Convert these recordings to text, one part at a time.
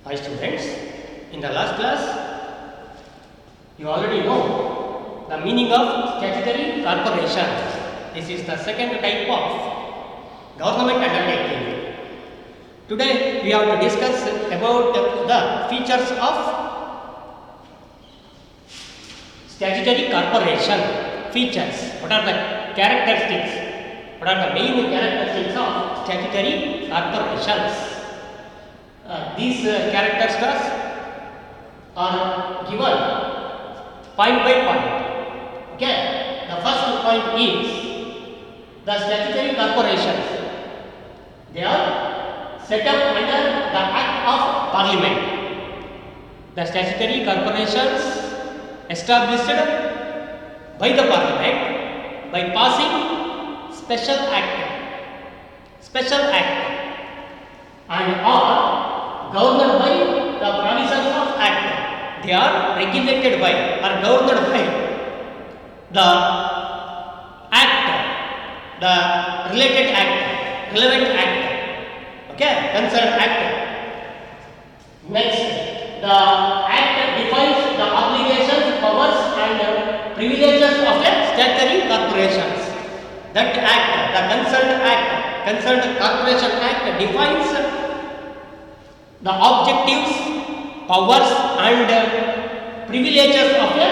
Hi students, in the last class you already know the meaning of statutory corporation. This is the second type of government undertaking. Today we have to discuss about the features of statutory corporation. Features, what are the characteristics? What are the main characteristics of statutory corporations? These characteristics are given point by point. Okay, the first point is the statutory corporations. They are set up under the Act of Parliament. The statutory corporations established by the Parliament by passing special act, and are governed by the provisions of Act. They are regulated by or governed by the Act, the relevant Act, okay, concerned Act. Next, the Act defines the obligations, powers, and privileges of the statutory corporations. That Act, the concerned Corporation Act, defines the objectives, powers, and privileges of a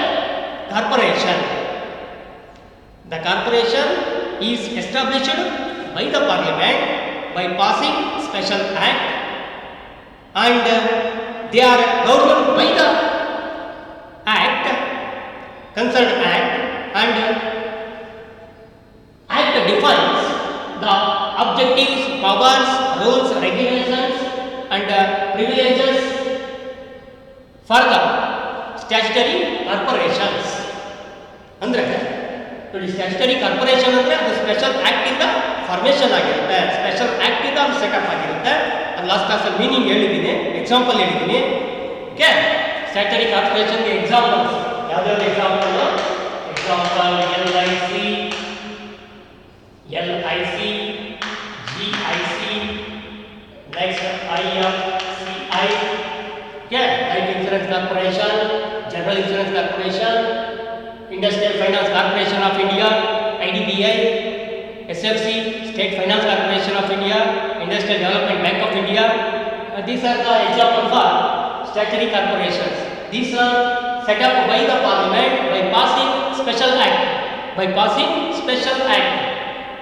corporation. The corporation is established by the Parliament by passing special act, and they are governed by the Act, concerned Act, and Act defines the objectives, powers, rules, regulations, and privileges for the statutory corporations. Andre ನೋಡಿ, statutory corporation ಅಂದರೆ ಅದು special act ಇಂದ formation ಆಗಿರುತ್ತೆ, special act ಇಂದ ಅದು setup ಆಗಿರುತ್ತೆ. ಅದು last ಕ್ಲಾಸಲ್ಲಿ ಮೀನಿಂಗ್ ಹೇಳಿದ್ದೀನಿ, ಎಕ್ಸಾಂಪಲ್ ಹೇಳಿದ್ದೀನಿ. ಓಕೆ, ಸ್ಟ್ಯಾಚ್ಯುಟರಿ ಕಾರ್ಪೊರೇಷನ್ಗೆ ಎಕ್ಸಾಂಪಲ್ಸ್ ಯಾವ್ದಾವ್ದು example? Example LIC, GIC, next IFCI, okay, Life Insurance Corporation, General Insurance Corporation, Industrial Finance Corporation of India, IDBI, SFC, State Finance Corporation of India, Industrial Development Bank of India. These are the examples for statutory corporations. These are set up by the Parliament by passing special act.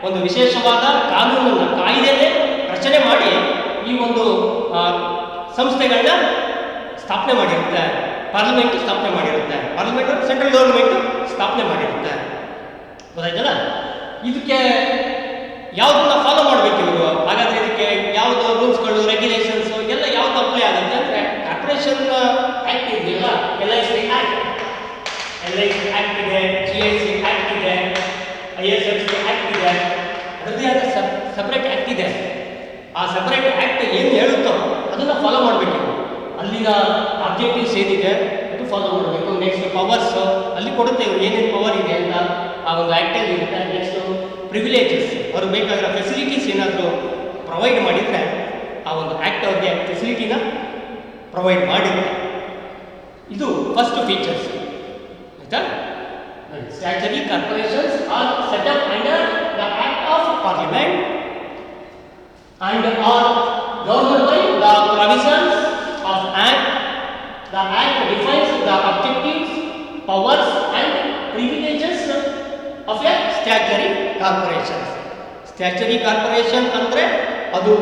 ಒಂದು ವಿಶೇಷವಾದ ಕಾನೂನನ್ನು, ಕಾಯ್ದೆನೇ ರಚನೆ ಮಾಡಿ ಈ ಒಂದು ಸಂಸ್ಥೆಗಳನ್ನ ಸ್ಥಾಪನೆ ಮಾಡಿರುತ್ತೆ. Parliament ಸ್ಥಾಪನೆ ಮಾಡಿರುತ್ತೆ. ಪಾರ್ಲಿಮೆಂಟ್ ಸೆಂಟ್ರಲ್ ಗೌರ್ಮೆಂಟ್ ಸ್ಥಾಪನೆ ಮಾಡಿರುತ್ತೆ. ಗೊತ್ತಾಯ್ತಲ್ಲ? ಇದಕ್ಕೆ ಯಾವುದನ್ನ ಫಾಲೋ ಮಾಡಬೇಕು ಇವರು? ಹಾಗಾದ್ರೆ ಇದಕ್ಕೆ ಯಾವುದು ರೂಲ್ಸ್ಗಳು, ರೆಗ್ಯುಲೇಷನ್ಸ್ ಎಲ್ಲ ಯಾವ್ದು ಅಪ್ಲೈ ಆಗುತ್ತೆ ಅಂದರೆ ಕಾರ್ಪೊರೇಷನ್ ಆಕ್ಟ್ ಇದೆಯಲ್ಲ, LIC ಆಕ್ಟ್ ಇದೆ, GIC ಆಕ್ಟ್ ಇದೆ, IFFC ಆಕ್ಟ್ ಇದೆ, ಅದರದ್ದೇ ಆದ ಸಪ್ರೇಟ್ ಆಕ್ಟ್ ಇದೆ. ಆ ಸಪ್ರೇಟ್ ಆಕ್ಟ್ ಏನು ಹೇಳುತ್ತೋ ಅದನ್ನು ಫಾಲೋ ಮಾಡಬೇಕು. ಅಲ್ಲಿನ ಆಬ್ಜೆಕ್ಟಿವ್ಸ್ ಏನಿದೆ ಅದು ಫಾಲೋ ಮಾಡಬೇಕು. ನೆಕ್ಸ್ಟ್ ಪವರ್ಸ್ ಅಲ್ಲಿ ಕೊಡುತ್ತೆ, ಇವ್ರು ಏನೇನು ಪವರ್ ಇದೆ ಅಂತ ಆ ಒಂದು ಆ್ಯಕ್ಟಲ್ಲಿ ಇರುತ್ತೆ. ನೆಕ್ಸ್ಟು ಪ್ರಿವಿಲೇಜಸ್, ಅವ್ರಿಗೆ ಬೇಕಾಗಿರೋ ಫೆಸಿಲಿಟೀಸ್ ಏನಾದರೂ ಪ್ರೊವೈಡ್ ಮಾಡಿದರೆ ಆ ಒಂದು ಆ್ಯಕ್ಟ್ ಅವ್ರಿಗೆ ಫೆಸಿಲಿಟಿನ ಪ್ರೊವೈಡ್ ಮಾಡಿರುತ್ತೆ. ಇದು ಫಸ್ಟ್ ಫೀಚರ್ಸ್ ಆಯಿತಾ? Statutory corporations are set up under the Act of Parliament and are governed by the provisions of Act. The Act defines the objectives, powers, and privileges of a statutory corporation. Statutory corporation ಅಂದರೆ ಅದು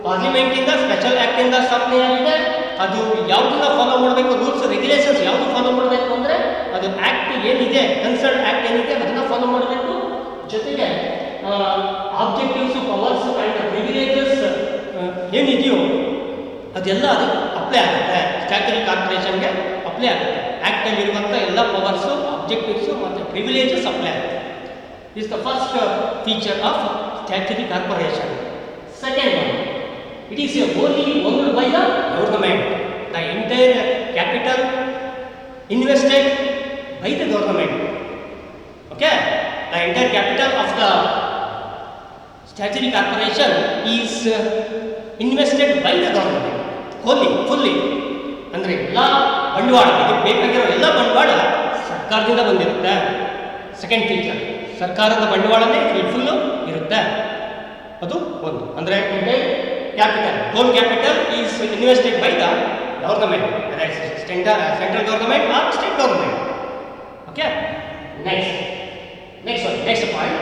parliament ಇಂದ special act ಇಂದ ಸ್ಥಾಪನೆ ಆಗಿದೆ. ಅದು ಯಾವುದನ್ನ follow ಮಾಡಬೇಕು, rules regulations ಯಾವುದು ಫಾಲೋ ಮಾಡಬೇಕು ಅಂದರೆ ಅದು ಆಕ್ಟ್ ಏನಿದೆ, ಕನ್ಸರ್ನ್ ಆಕ್ಟ್ ಏನಿದೆ ಅದನ್ನ ಫಾಲೋ ಮಾಡಬೇಕು. ಜೊತೆಗೆ ಆಬ್ಜೆಕ್ಟಿವ್ಸ್, ಪವರ್ಸ್ ಆ್ಯಂಡ್ ಪ್ರಿವಿಲೇಜಸ್ ಏನಿದೆಯೋ ಅದೆಲ್ಲ ಅದು ಅಪ್ಲೈ ಆಗುತ್ತೆ. ಸ್ಟ್ಯಾಚ್ಯುಟರಿ ಕಾರ್ಪೊರೇಷನ್ಗೆ ಅಪ್ಲೈ ಆಗುತ್ತೆ. ಆ್ಯಕ್ಟಲ್ಲಿ ಇರುವಂಥ ಎಲ್ಲ ಪವರ್ಸು, ಆಬ್ಜೆಕ್ಟಿವ್ಸು ಮತ್ತು ಪ್ರಿವಿಲೇಜಸ್ ಅಪ್ಲೈ ಆಗುತ್ತೆ. Is the first feature of statutory corporation. Second one, it is wholly owned by the government. The entire capital invested by the government. Okay, the entire capital of the statutory corporation is invested by the government. Fully ಅಂದರೆ ಎಲ್ಲ ಬಂಡವಾಳ ಇದಕ್ಕೆ ಬೇಕಾಗಿರೋ ಎಲ್ಲ ಬಂಡವಾಳ ಸರ್ಕಾರದಿಂದ ಬಂದಿರುತ್ತೆ. Second feature, ಸರ್ಕಾರದ ಬಂಡವಾಳನೇ ಫುಲ್ಲು ಇರುತ್ತೆ. ಅದು ಒಂದು. ಅಂದರೆ capital, whole capital is invested by the government, central government or state government. Okay, next point,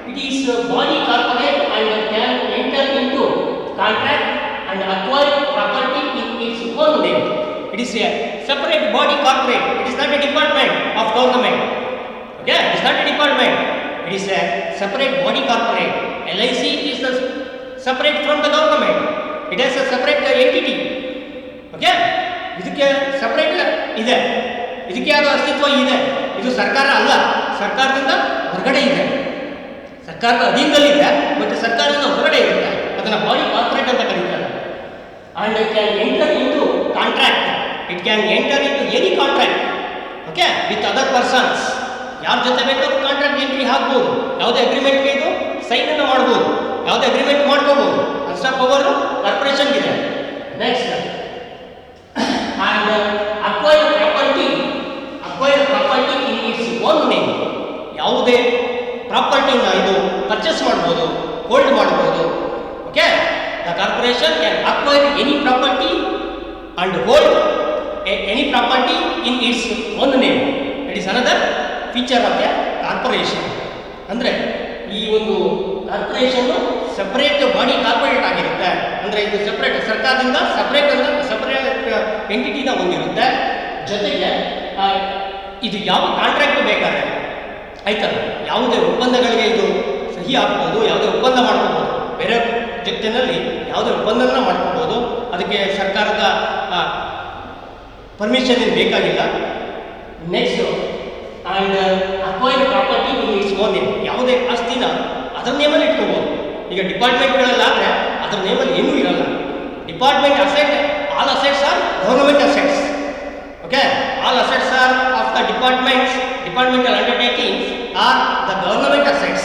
it is body corporate and can enter into contract and acquire property in its own name. It is a separate body corporate. It is not a department of government. Okay, it is not a department. It is a separate body corporate. LIC is separate from the government. It has a separate entity. Okay, ಇದಕ್ಕೆ separate ಇದೆ, ಇದಕ್ಕೆ ಯಾವುದು ಅಸ್ತಿತ್ವ ಇದೆ. ಇದು ಸರ್ಕಾರ ಅಲ್ಲ, ಸರ್ಕಾರದಿಂದ ಹೊರಗಡೆ ಇದೆ, ಸರ್ಕಾರದ ಅಧೀನದಲ್ಲಿದೆ, ಬಟ್ ಸರ್ಕಾರದಿಂದ ಹೊರಗಡೆ ಇರುತ್ತೆ. ಅದನ್ನು ಬಾಡಿ ಕಾರ್ಪೊರೇಟ್ ಅಂತ ಕರೀತಾರೆ. And it can enter into contract. It can enter into any contract, okay, with other persons. ಯಾರ ಜೊತೆ ಬೇಕಾದ್ರೂ ಕಾಂಟ್ರಾಕ್ಟ್ ಎಂಟ್ರಿ ಹಾಕ್ಬೋದು. ಯಾವುದೇ ಅಗ್ರಿಮೆಂಟ್ಗೆ ಇದು ಸೈನ್ ಅನ್ನು ಮಾಡ್ಬೋದು, ಯಾವುದೇ ಅಗ್ರಿಮೆಂಟ್ ಮಾಡ್ಕೋಬಹುದು. ಅಷ್ಟ ಪವರ್ ಕಾರ್ಪೊರೇಷನ್ಗಿದೆ. Next, and acquire property in its own name. ಯಾವುದೇ ಪ್ರಾಪರ್ಟಿನ ಇದು ಪರ್ಚೇಸ್ ಮಾಡ್ಬೋದು, ಹೋಲ್ಡ್ ಮಾಡ್ಬೋದು. Okay, the corporation can acquire any property and hold any property in its own name. It is another feature of the corporation. ಅಂದರೆ ಈ ಒಂದು corporation separate body corporate ಆಗಿರುತ್ತೆ. ಅಂದರೆ ಇದು ಸಪರೇಟ್, ಸರ್ಕಾರದಿಂದ ಸಪರೇಟ್ ಎಂಟಿಟಿನ ಹೊಂದಿರುತ್ತೆ. ಜೊತೆಗೆ ಇದು ಯಾವ ಕಾಂಟ್ರಾಕ್ಟ್ ಬೇಕಾದ್ರೆ ಆಯ್ತಲ್ಲ, ಯಾವುದೇ ಒಪ್ಪಂದಗಳಿಗೆ ಇದು ಸಹಿ ಹಾಕ್ಬೋದು, ಯಾವುದೇ ಒಪ್ಪಂದ ಮಾಡ್ಕೋಬೋದು. ಬೇರೆ ಜೊತೆಯಲ್ಲಿ ಯಾವುದೇ ಒಪ್ಪಂದನ ಮಾಡ್ಕೋಬೋದು. ಅದಕ್ಕೆ ಸರ್ಕಾರದ ಪರ್ಮಿಷನ್ ಏನು ಬೇಕಾಗಿಲ್ಲ. Next, and acquire property in its own name. ಯಾವುದೇ ಆಸ್ತಿನ ಅದರ ನೇಮಲ್ಲಿ ಇಟ್ಕೋಬೋದು. ಈಗ ಡಿಪಾರ್ಟ್ಮೆಂಟ್ಗಳಲ್ಲಾದರೆ ಅದರ ನೇಮಲ್ಲಿ ಏನೂ ಇರಲ್ಲ. Department asset, all assets are government assets. Okay, all assets are of the departmental undertakings are the government assets,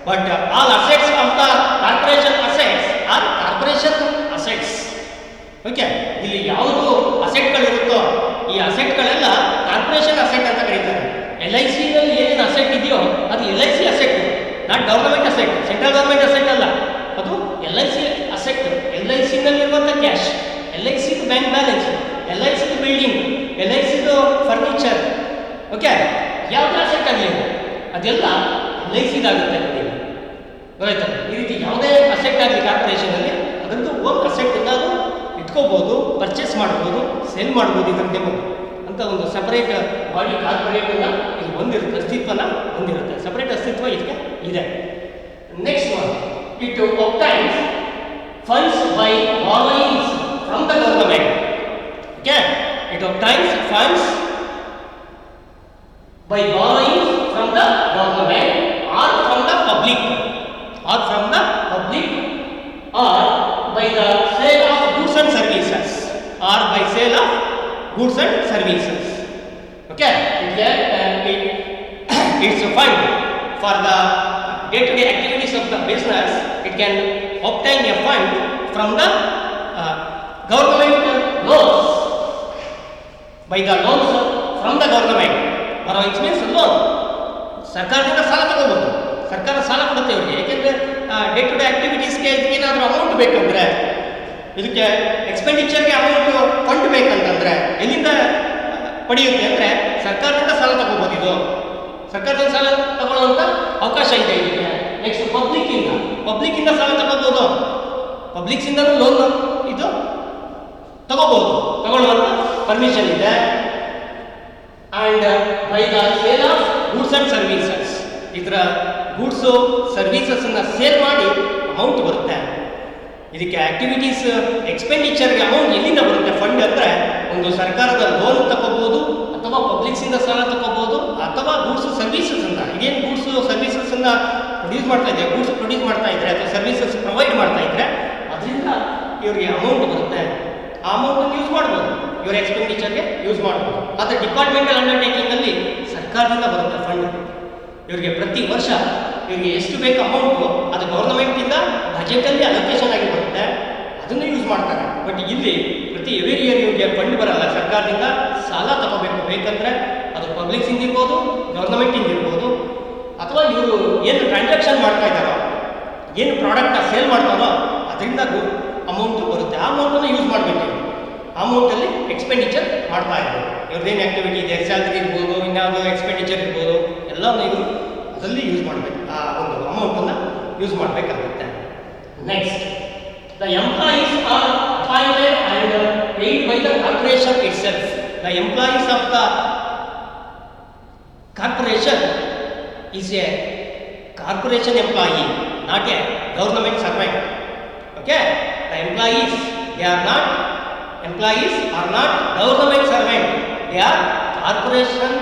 but all assets of the corporation assets are corporation assets. Okay, ಇಲ್ಲಿ ಯಾವುದು ಅಸೆಟ್ಗಳಿರುತ್ತೋ ಈ ಅಸೆಟ್ಗಳೆಲ್ಲ ಕಾರ್ಪೊರೇಷನ್ ಅಸೆಟ್ ಅಂತ ಕರೀತಾರೆ. LIC ನಲ್ಲಿ ಏನೇನು asset ಇದೆಯೋ ಅದು LIC asset, not government asset, central government asset ಅಲ್ಲ, ಅದು LIC ಅಸೆಟ್. LIC ನಲ್ಲಿರುವಂಥ cash, LIC bank balance, LIC building, LIC furniture, okay, ಯಾವುದೇ ಅಸೆಟ್ ಆಗಲಿ ಅದೆಲ್ಲ LICದಾಗುತ್ತೆ. ಗೊತ್ತಾಯ್ತಲ್ಲ? ಈ ರೀತಿ ಯಾವುದೇ ಅಸೆಟ್ ಆಗಲಿ ಕಾರ್ಪೊರೇಷನಲ್ಲಿ ಅದರದ್ದು ಓನ್ ಅಸೆಟ್ ಅದು ಇಟ್ಕೋಬೋದು, ಪರ್ಚೇಸ್ ಮಾಡ್ಬೋದು, ಸೇಲ್ ಮಾಡ್ಬೋದು. ಇದಕ್ಕೆ ಅಂತ ಒಂದು ಸಪರೇಟ್ ಬಾಡಿ ಕಾರ್ಪೊರೇಟನ್ನ ಇದು ಹೊಂದಿರುತ್ತೆ, ಅಸ್ತಿತ್ವನ ಹೊಂದಿರುತ್ತೆ. ಸಪರೇಟ್ ಅಸ್ತಿತ್ವ ಇದಕ್ಕೆ ಇದೆ. Next one, it obtains funds by borrowings from the government. Okay, it obtains funds by borrowing from the government or from the public or by the sale of goods and services or by sale of goods and services. Okay, it's a fund for the day-to-day activities of the business. It can obtain a fund from the government loans, by the loans from the government. Borrowings means loan. ಸರ್ಕಾರದಿಂದ ಸಾಲ ತಗೋಬೋದು. ಸರ್ಕಾರ ಸಾಲ ಕೊಡುತ್ತೆ ಇವರಿಗೆ. ಏಕೆಂದರೆ day to day ಆಕ್ಟಿವಿಟೀಸ್ಗೆ ಏನಾದರೂ amount ಬೇಕಂದ್ರೆ, ಇದಕ್ಕೆ ಎಕ್ಸ್ಪೆಂಡಿಚರ್ಗೆ ಅಮೌಂಟ್ ಫಂಡ್ ಬೇಕಂತಂದರೆ ಎಲ್ಲಿಂದ ಪಡೆಯುತ್ತೆ ಅಂದರೆ ಸರ್ಕಾರದಿಂದ ಸಾಲ ತಗೋಬೋದು. ಇದು ಸರ್ಕಾರದಿಂದ ಸಾಲ ತಗೊಳ್ಳುವಂಥ ಅವಕಾಶ ಇದೆ ಇದಕ್ಕೆ. ನೆಕ್ಸ್ಟ್, ಪಬ್ಲಿಕ್ಕಿಂದ ಸಾಲ ತಗೋಬೋದು. ಪಬ್ಲಿಕ್ಸಿಂದನೂ ಲೋನ್ ಇದು ತಗೊಳ್ಳುವಂಥ ಪರ್ಮಿಷನ್ ಇದೆ. And by the sale of goods and services, ಇದರ ಗೂಡ್ಸು ಸರ್ವೀಸಸನ್ನು ಸೇಲ್ ಮಾಡಿ ಅಮೌಂಟ್ ಬರುತ್ತೆ. ಇದಕ್ಕೆ ಆಕ್ಟಿವಿಟೀಸ್ ಎಕ್ಸ್ಪೆಂಡಿಚರ್ಗೆ ಅಮೌಂಟ್ ಎಲ್ಲಿಂದ ಬರುತ್ತೆ ಫಂಡ್ ಅಂದರೆ, ಒಂದು ಸರ್ಕಾರದ ಲೋನ್ ತಗೋಬೋದು, ಅಥವಾ ಪಬ್ಲಿಕ್ಸಿಂದ ಸಾಲ ತಗೋಬೋದು, ಅಥವಾ ಗೂಡ್ಸು ಸರ್ವೀಸಸ್ಸನ್ನು, ಇದೇನು ಗೂಡ್ಸು ಸರ್ವೀಸಸ್ಸನ್ನು ಪ್ರೊಡ್ಯೂಸ್ ಮಾಡ್ತಾ ಇದ್ದರೆ, ಗೂಡ್ಸ್ ಪ್ರೊಡ್ಯೂಸ್ ಮಾಡ್ತಾ ಇದ್ದರೆ ಅಥವಾ ಸರ್ವೀಸಸ್ ಪ್ರೊವೈಡ್ ಮಾಡ್ತಾ ಇದ್ದರೆ ಅದರಿಂದ ಇವರಿಗೆ ಅಮೌಂಟ್ ಬರುತ್ತೆ. ಆ ಅಮೌಂಟನ್ನು ಯೂಸ್ ಮಾಡ್ಬೋದು, ಇವರ ಎಕ್ಸ್ಪೆಂಡಿಚರ್ಗೆ ಯೂಸ್ ಮಾಡ್ಬೋದು. ಆದರೆ ಡಿಪಾರ್ಟ್ಮೆಂಟಲ್ ಅಂಡರ್ಟೇಕಿಂಗಲ್ಲಿ ಸರ್ಕಾರದಿಂದ ಬರುತ್ತೆ ಫಂಡ್. ಇವರಿಗೆ ಪ್ರತಿ ವರ್ಷ ಇವರಿಗೆ ಎಷ್ಟು ಬೇಕು ಅಮೌಂಟು ಅದು ಗೌರ್ನಮೆಂಟಿಂದ ಬಜೆಟಲ್ಲಿ ಅಲೋಕೇಶನ್ ಆಗಿ ಬರುತ್ತೆ. ಅದನ್ನು ಯೂಸ್ ಮಾಡ್ತಾರೆ. ಬಟ್ ಇಲ್ಲಿ ಪ್ರತಿ ಎವ್ರಿ ಇಯರ್ ಇವ್ರಿಗೆ ಫಂಡ್ ಬರಲ್ಲ ಸರ್ಕಾರದಿಂದ, ಸಾಲ ತಗೋಬೇಕು. ಬೇಕಂದ್ರೆ ಅದು ಪಬ್ಲಿಕ್ಸಿಂದ ಇರ್ಬೋದು, ಗೌರ್ನಮೆಂಟಿಂದ ಇರ್ಬೋದು, ಅಥವಾ ಇವರು ಏನು ಟ್ರಾನ್ಸಾಕ್ಷನ್ ಮಾಡ್ತಾ ಇದ್ದಾರೋ, ಏನು ಪ್ರಾಡಕ್ಟ್ನ ಸೇಲ್ ಮಾಡ್ತಾರೋ ಅದರಿಂದ ಅಮೌಂಟು ಬರುತ್ತೆ. ಆ ಅಮೌಂಟನ್ನು ಯೂಸ್ ಮಾಡಬೇಕು. ಆ ಅಮೌಂಟಲ್ಲಿ ಎಕ್ಸ್ಪೆಂಡಿಚರ್ ಮಾಡ್ತಾ ಇರ್ಬೋದು. ಇವ್ರದ್ದೇನು ಆ್ಯಕ್ಟಿವಿಟಿ ಇದೆ, ಸ್ಯಾಲ್ರಿ ಇರ್ಬೋದು, ಇನ್ಯಾವುದೋ ಎಕ್ಸ್ಪೆಂಡಿಚರ್ ಇರ್ಬೋದು, ಎಲ್ಲನೂ ಇವರು ಅದರಲ್ಲಿ ಯೂಸ್ ಮಾಡಬೇಕು. ಆ ಒಂದು ಅಮೌಂಟನ್ನು ಯೂಸ್ ಮಾಡಬೇಕಾಗುತ್ತೆ. Next, the employees R appointed and paid by the corporation it self. The employees of the corporation is a corporation employee, not a government servant. Okay, the employees are not government servant, they are corporation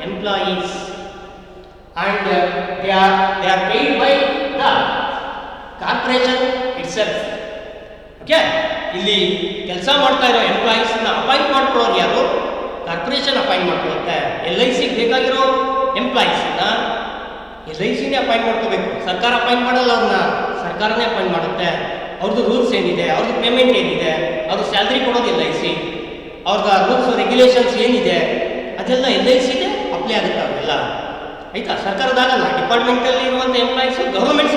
employees, and they are paid by the corporation itself. Okay, ಇಲ್ಲಿ ಕೆಲಸ ಮಾಡ್ತಾ ಇರೋ ಎಂಪ್ಲಾಯೀಸ್ನ appoint ಮಾಡ್ಕೊಳ್ಳೋರು ಯಾರು? Corporation appoint ಮಾಡ್ಕೊಳ್ಳುತ್ತೆ. LIC ಬೇಕಾಗಿರೋ ಎಂಪ್ಲಾಯೀಸ್ನ LICನೇ appoint ಮಾಡ್ಕೋಬೇಕು. ಸರ್ಕಾರ appoint ಮಾಡಲ್ಲ, ಅವ್ರನ್ನ ಸರ್ಕಾರನೇ ಅಪಾಯಿಂಟ್ ಮಾಡುತ್ತೆ. ಅವ್ರದ್ದು ರೂಲ್ಸ್ ಏನಿದೆ, ಅವ್ರದ್ದು ಪೇಮೆಂಟ್ ಏನಿದೆ, ಅವ್ರದ್ದು ಸ್ಯಾಲ್ರಿ ಕೊಡೋದು LIC, ಅವ್ರದ್ದು ರೂಲ್ಸ್ ರೆಗ್ಯುಲೇಷನ್ಸ್ ಏನಿದೆ ಅದೆಲ್ಲ LICನೇ ಅಪ್ಲೈ ಆಗುತ್ತೆ ಅವೆಲ್ಲ. ಆಯಿತಾ? ಸರ್ಕಾರದಾಗಲ್ಲ. ಡಿಪಾರ್ಟ್ಮೆಂಟಲ್ಲಿ ಇರುವಂಥ employees government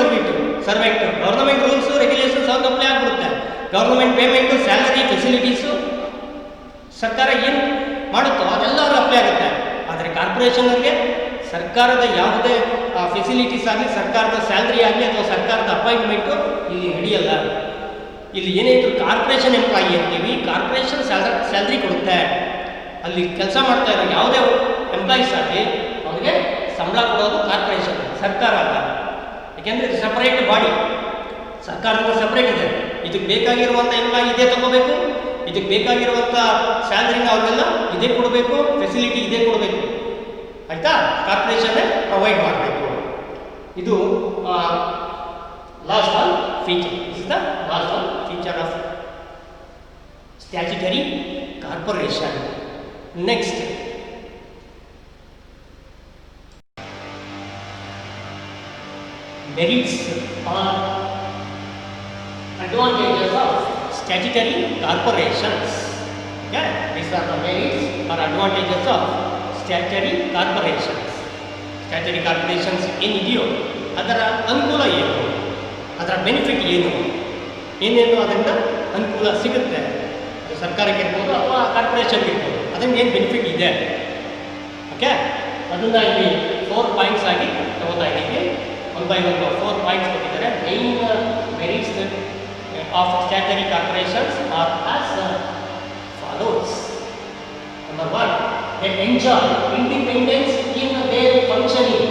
servant government rules regulations ಅವ್ರಿಗೆ ಅಪ್ಲೈ ಆಗಿಬಿಡುತ್ತೆ. ಗೌರ್ಮೆಂಟ್ ಪೇಮೆಂಟು, ಸ್ಯಾಲರಿ, ಫೆಸಿಲಿಟೀಸು ಸರ್ಕಾರ ಏನು ಮಾಡುತ್ತೋ ಅದೆಲ್ಲ ಅವ್ರಿಗೆ ಅಪ್ಲೈ ಆಗುತ್ತೆ. ಆದರೆ ಕಾರ್ಪೊರೇಷನ್ಗೆ ಸರ್ಕಾರದ ಯಾವುದೇ ಫೆಸಿಲಿಟೀಸ್ ಆಗಲಿ, ಸರ್ಕಾರದ ಸ್ಯಾಲ್ರಿ ಆಗಲಿ ಅಥವಾ ಸರ್ಕಾರದ ಅಪಾಯಿಂಟ್ಮೆಂಟು ಇಲ್ಲಿ ನಡೆಯಲ್ಲ. ಇಲ್ಲಿ ಏನೇ ಇದ್ರು ಕಾರ್ಪೊರೇಷನ್ ಎಂಪ್ಲಾಯಿ ಅಂತೀವಿ, ಕಾರ್ಪೊರೇಷನ್ ಸ್ಯಾಲ್ರಿ ಕೊಡುತ್ತೆ. ಅಲ್ಲಿ ಕೆಲಸ ಮಾಡ್ತಾ ಇರೋ ಯಾವುದೇ ಎಂಪ್ಲಾಯೀಸ್ ಆಗಲಿ ಅವ್ರಿಗೆ ಸಂಬಳ ಕೊಡೋದು ಕಾರ್ಪೊರೇಷನ್, ಸರ್ಕಾರ ಅಲ್ಲ. ಏಕೆಂದರೆ ಇದು ಸಪ್ರೇಟ್ ಬಾಡಿ, ಸರ್ಕಾರದಿಂದ ಸಪ್ರೇಟ್ ಇದೆ. ಇದಕ್ಕೆ ಬೇಕಾಗಿರುವಂಥ ಎಂಪ್ಲಾಯಿ ಇದೇ ತಗೋಬೇಕು, ಇದಕ್ಕೆ ಬೇಕಾಗಿರುವಂಥ ಸ್ಯಾಲ್ರಿನ ಅವ್ರಿಗೆಲ್ಲ ಇದೇ ಕೊಡಬೇಕು, ಫೆಸಿಲಿಟಿ ಇದೇ ಕೊಡಬೇಕು. ಆಯಿತಾ? ಕಾರ್ಪೊರೇಷನ್ನೇ ಪ್ರೊವೈಡ್ ಮಾಡಬೇಕು. ಇದು last one feature. Is the last one feature of statutory corporation. Next, merits or advantages of statutory corporations. Yeah, these are the merits or advantages of statutory corporations. Statutory corporations ಏನಿದೆಯೋ ಅದರ ಅನುಕೂಲ ಏನು, ಅದರ benefit ಏನೇನು ಅದರಿಂದ ಅನುಕೂಲ ಸಿಗುತ್ತೆ. ಅದು ಸರ್ಕಾರಕ್ಕೆ ಇರ್ಬೋದು ಅಥವಾ ಕಾರ್ಪೊರೇಷನ್ಗೆ ಇರ್ಬೋದು, ಅದರಿಂದ ಏನು ಬೆನಿಫಿಟ್ ಇದೆ. ಓಕೆ, ಅದನ್ನು ಇಲ್ಲಿ 4 ಪಾಯಿಂಟ್ಸ್ ಆಗಿ ತಗೋತಾ ಇದ್ದೀವಿ. 1 by 1 4 ಪಾಯಿಂಟ್ಸ್ ಕೊಟ್ಟಿದ್ದಾರೆ. Main merits of statutory corporations are as follows. Number 1, they enjoy independence in their functioning.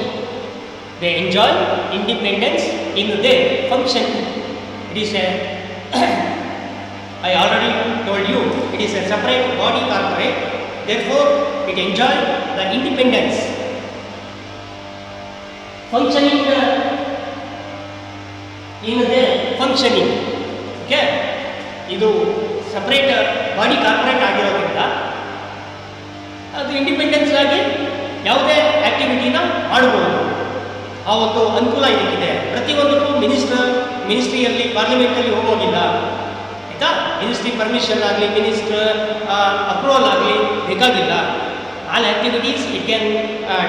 They enjoy independence in their functioning. It is a I already told you, it is a separate body corporate, therefore it enjoy the independence. Functioning in their functioning. Okay, ಇದು separate body corporate ಆಗಿರೋದ್ರಿಂದ ಅದು independence ಆಗಿ ಯಾವುದೇ ಆ್ಯಕ್ಟಿವಿಟಿನ ಮಾಡಬಹುದು. ಆ ಒಂದು ಅನುಕೂಲ ಇದಕ್ಕಿದೆ. ಪ್ರತಿಯೊಂದಕ್ಕೂ ಮಿನಿಸ್ಟ್ರಿಯಲ್ಲಿ ಪಾರ್ಲಿಮೆಂಟಲ್ಲಿ ಹೋಗೋಗಿಲ್ಲ. ಆಯಿತಾ? ಮಿನಿಸ್ಟ್ರಿ ಪರ್ಮಿಷನ್ ಆಗಲಿ, ಮಿನಿಸ್ಟರ್ ಅಪ್ರೂವಲ್ ಆಗಲಿ ಬೇಕಾಗಿಲ್ಲ. All activities it can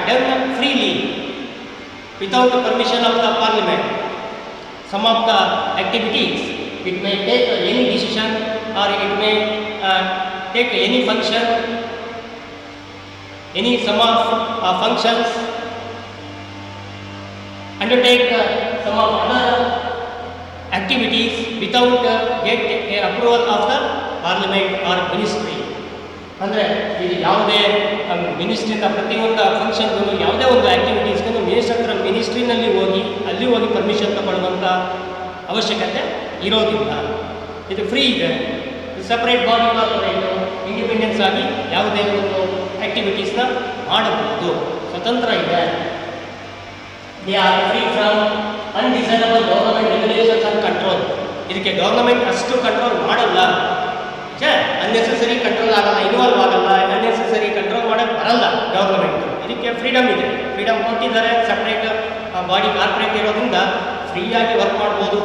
done freely without the permission of the parliament. Some of the activities, it may take any decision or it may take any function, any some of functions, undertake some of other activities without get approval of the parliament or ministry. ಅಂದರೆ ಇದು ಯಾವುದೇ ಮಿನಿಸ್ಟ್ರಿಯಿಂದ ಪ್ರತಿಯೊಂದು ಫಂಕ್ಷನ್ಗೂ ಯಾವುದೇ ಒಂದು ಆ್ಯಕ್ಟಿವಿಟೀಸ್ಗೂ ಮಿನಿಸ್ಟ್ರಿನಲ್ಲಿ ಹೋಗಿ ಅಲ್ಲಿ ಹೋಗಿ permission ತಗೊಳ್ಳುವಂಥ ಅವಶ್ಯಕತೆ ಇರೋದಿಲ್ಲ. ಇದು ಫ್ರೀ ಇದೆ. ಸಪ್ರೇಟ್ ಬಾಡಿ ಕಾರ್ಪೊರೇಟು ಇಂಡಿಪೆಂಡೆನ್ಸ್ ಆಗಿ ಯಾವುದೇ ಒಂದು ಆ್ಯಕ್ಟಿವಿಟೀಸ್ನ ಮಾಡಬಹುದು, ಸ್ವತಂತ್ರ ಇದೆ. They are free from undesirable government regulations and control. ಇದಕ್ಕೆ ಗೌರ್ಮೆಂಟ್ ಅಷ್ಟು ಕಂಟ್ರೋಲ್ ಮಾಡಲ್ಲ. ಅನ್ನೆಸೆಸರಿ ಕಂಟ್ರೋಲ್ ಆಗಲ್ಲ, ಇನ್ವಾಲ್ವ್ ಆಗಲ್ಲ, ಅನ್ನೆಸೆಸರಿ ಕಂಟ್ರೋಲ್ ಮಾಡೋಕ್ಕೆ ಬರಲ್ಲ ಗೌರ್ಮೆಂಟ್. ಇದಕ್ಕೆ ಫ್ರೀಡಮ್ ಇದೆ, ಫ್ರೀಡಮ್ ಕೊಟ್ಟಿದ್ದಾರೆ. ಸಪ್ರೇಟ್ ಬಾಡಿ ಕಾರ್ಪೊರೇಟ್ ಇರೋದ್ರಿಂದ ಫ್ರೀಯಾಗಿ ವರ್ಕ್ ಮಾಡ್ಬೋದು.